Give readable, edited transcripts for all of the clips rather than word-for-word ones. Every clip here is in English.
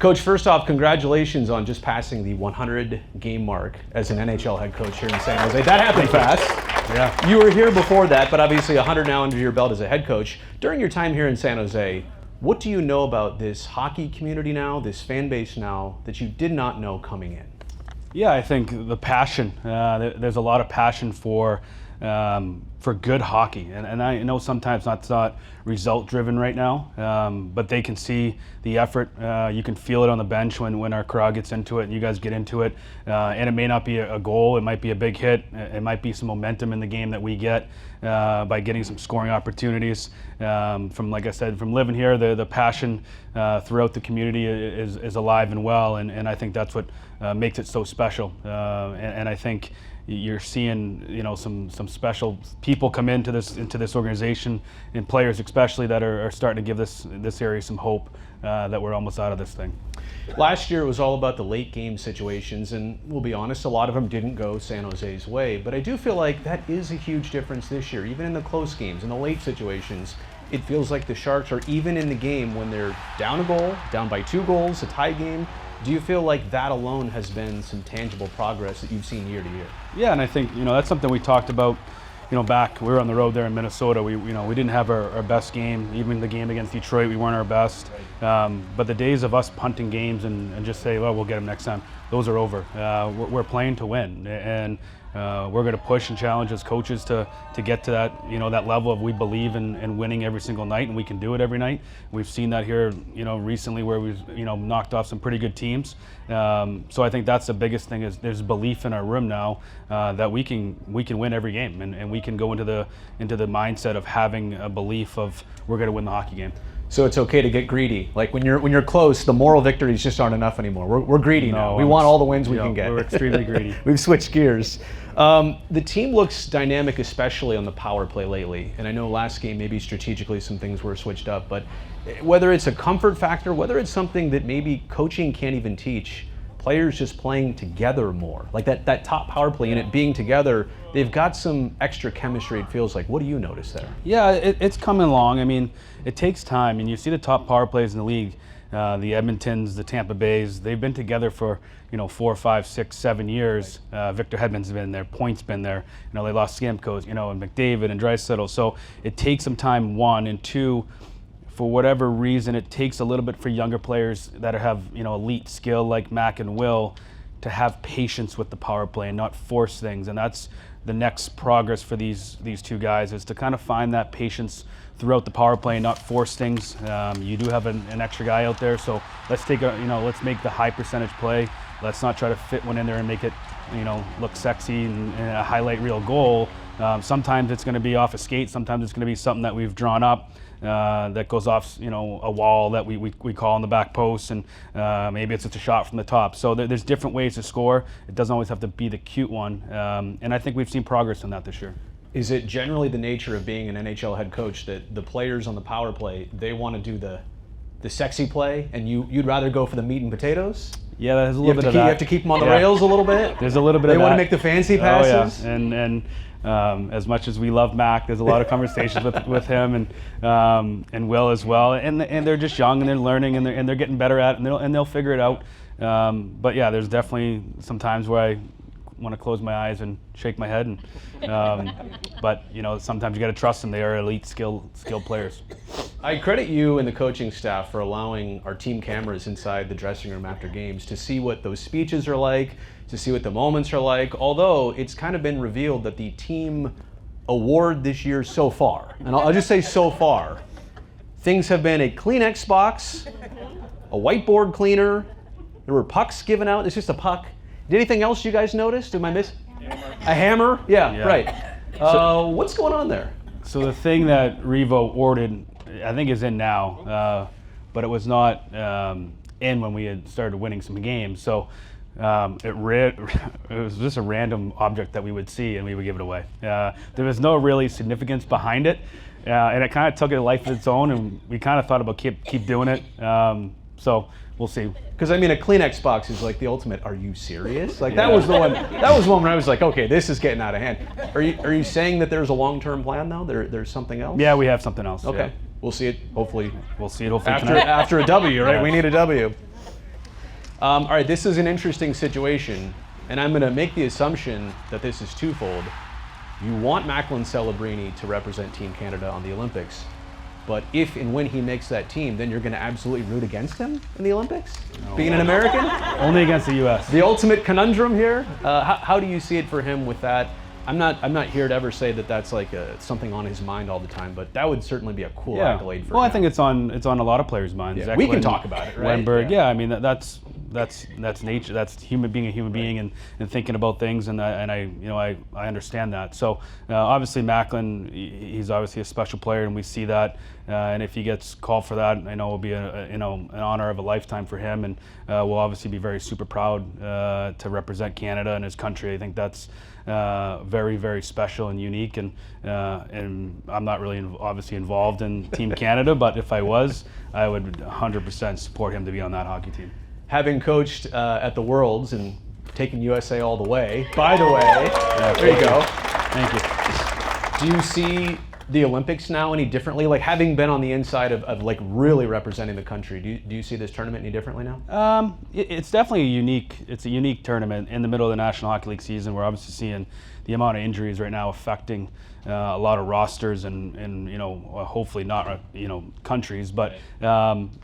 Coach, first off, congratulations on just passing the 100-game mark as an NHL head coach here in San Jose. That happened fast. Yeah. You were here before that, but obviously 100 now under your belt as a head coach. During your time here in San Jose, what do you know about this hockey community now, this fan base now, that you did not know coming in? Yeah, I think the passion. There's a lot of passion for good hockey, and I know sometimes that's not result driven right now, but they can see the effort. You can feel it on the bench when our crowd gets into it and you guys get into it, and it may not be a goal, it might be a big hit, it might be some momentum in the game that we get by getting some scoring opportunities. From, like I said, from living here, the passion throughout the community is alive and well, and I think that's what makes it so special, and I think you're seeing, some special people come into this organization, and players especially that are starting to give this area some hope that we're almost out of this thing. Last year it was all about the late game situations, and we'll be honest, a lot of them didn't go San Jose's way. But I do feel like that is a huge difference this year. Even in the close games, in the late situations, it feels like the Sharks are even in the game when they're down a goal, down by 2 goals, a tie game. Do you feel like that alone has been some tangible progress that you've seen year to year? Yeah, and I think that's something we talked about. Back we were on the road there in Minnesota. We didn't have our best game. Even the game against Detroit, we weren't our best. But the days of us punting games and just say, well, we'll get them next time, those are over. We're playing to win, and we're going to push and challenge as coaches to get to that that level of we believe in winning every single night, and we can do it every night. We've seen that here recently where we've knocked off some pretty good teams. So I think that's the biggest thing, is there's belief in our room now that we can win every game, and we can go into the mindset of having a belief of we're going to win the hockey game. So it's okay to get greedy. Like when you're close, the moral victories just aren't enough anymore. We're greedy now. We want all the wins we can get. We're extremely greedy. We've switched gears. The team looks dynamic, especially on the power play lately. And I know last game maybe strategically some things were switched up, but whether it's a comfort factor, whether it's something that maybe coaching can't even teach, players just playing together more, like that top power play unit being together, they've got some extra chemistry, it feels like. What do you notice there? Yeah, it's coming along. I mean, it takes time, and you see the top power plays in the league, the Edmontons, the Tampa Bays, they've been together for 4, 5, 6, 7 years. Victor Hedman's been there, Point's been there. They lost Stamkos, and McDavid and Draisaitl. So it takes some time, one, and two, for whatever reason, it takes a little bit for younger players that have elite skill like Mac and Will to have patience with the power play and not force things. And that's the next progress for these two guys, is to kind of find that patience throughout the power play and not force things. You do have an extra guy out there, so let's take let's make the high percentage play. Let's not try to fit one in there and make it look sexy and a highlight reel goal. Sometimes it's going to be off a skate. Sometimes it's going to be something that we've drawn up that goes off, a wall that we call on the back post, and maybe it's just a shot from the top. So there's different ways to score. It doesn't always have to be the cute one, and I think we've seen progress in that this year. Is it generally the nature of being an NHL head coach that the players on the power play, they want to do the sexy play, and you'd rather go for the meat and potatoes? Yeah, there's a little bit of that. You have to keep them on the rails a little bit? There's a little bit of that. They want to make the fancy passes? Oh, yeah. And as much as we love Mac, there's a lot of conversations with him and Will as well. And they're just young, and they're learning, and they're getting better at it, and they'll figure it out. But yeah, there's definitely some times where I want to close my eyes and shake my head. But sometimes you got to trust them. They are elite skilled players. I credit you and the coaching staff for allowing our team cameras inside the dressing room after games to see what those speeches are like, to see what the moments are like, although it's kind of been revealed that the team award this year so far, and I'll just say so far, things have been a Kleenex box, a whiteboard cleaner, there were pucks given out. It's just a puck. Did anything else you guys notice? Am I missing? A hammer? Yeah. Right. What's going on there? So the thing that Revo awarded, I think, is in now, but it was not in when we had started winning some games. So it was just a random object that we would see, and we would give it away. There was no really significance behind it, and it kind of took a life of its own, and we kind of thought about keep doing it. So we'll see. Because a Kleenex box is like the ultimate. Are you serious? Like that was the one. That was one where I was like, okay, this is getting out of hand. Are you saying that there's a long-term plan now? There's something else? Yeah, we have something else. Okay, yeah. We'll see it. Hopefully, tonight. After a W, right? Yeah. We need a W. All right, this is an interesting situation, and I'm going to make the assumption that this is twofold. You want Macklin Celebrini to represent Team Canada on the Olympics, but if and when he makes that team, then you're going to absolutely root against him in the Olympics, being an American? Only against the U.S. The ultimate conundrum here. How do you see it for him with that? I'm not here to ever say that that's like something on his mind all the time, but that would certainly be a cool accolade for him. Well, I think it's on a lot of players' minds. Yeah. We can talk about it, right? Wenberg, yeah. I mean, that's nature. That's being a human being and thinking about things, and I understand that. So obviously Macklin, he's obviously a special player, and we see that. And if he gets called for that, I know it will be an honor of a lifetime for him, and we'll obviously be very super proud to represent Canada and his country. I think that's very, very special and unique, and I'm not really obviously involved in Team Canada, but if I was, I would 100% support him to be on that hockey team. Having coached at the Worlds and taken USA all the way, by the way, there you go. Thank you. Do you see the Olympics now any differently? Like, having been on the inside of like really representing the country, do you see this tournament any differently now? It's definitely a unique tournament in the middle of the National Hockey League season. We're obviously seeing the amount of injuries right now affecting a lot of rosters and hopefully not countries, but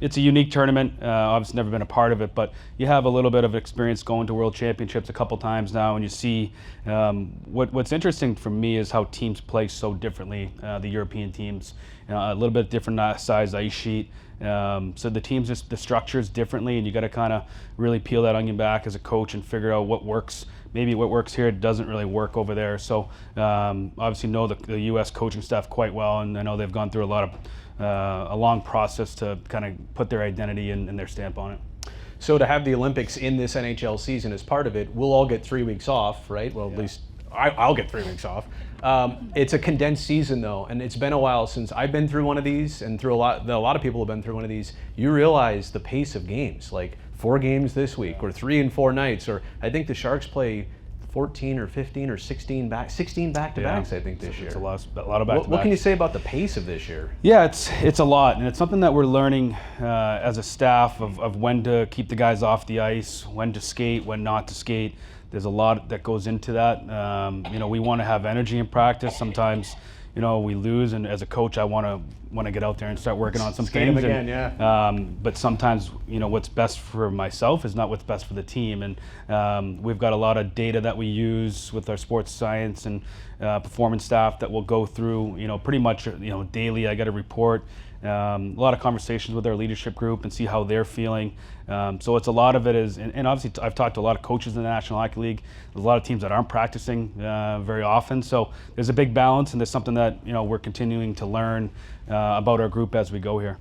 it's a unique tournament. Obviously never been a part of it, but you have a little bit of experience going to World Championships a couple times now, and you see what's interesting for me is how teams play so differently. The European teams, a little bit different size ice sheet. So the teams, the structures differently, and you got to kind of really peel that onion back as a coach and figure out what works. Maybe what works here doesn't really work over there. So obviously know the U.S. coaching staff quite well, and I know they've gone through a long process to kind of put their identity and their stamp on it. So to have the Olympics in this NHL season as part of it, we'll all get 3 weeks off, right? Well, at least I'll get 3 weeks off. It's a condensed season though, and it's been a while since I've been through one of these, and a lot of people have been through one of these. You realize the pace of games, like 4 games this week, or 3 and 4 nights, or I think the Sharks play 14 or 15 or 16 back-to-backs, I think, this year. It's a lot of back-to-backs. What can you say about the pace of this year? Yeah, it's a lot, and it's something that we're learning as a staff of when to keep the guys off the ice, when to skate, when not to skate. There's a lot that goes into that. We want to have energy in practice. Sometimes, we lose, and as a coach, I want to get out there and start working on some things. Again, yeah. But sometimes, what's best for myself is not what's best for the team. And we've got a lot of data that we use with our sports science and performance staff that will go through, pretty much, daily. I got a report. A lot of conversations with our leadership group and see how they're feeling. So it's a lot of it is, and obviously I've talked to a lot of coaches in the National Hockey League. There's a lot of teams that aren't practicing very often. So there's a big balance, and there's something that we're continuing to learn about our group as we go here.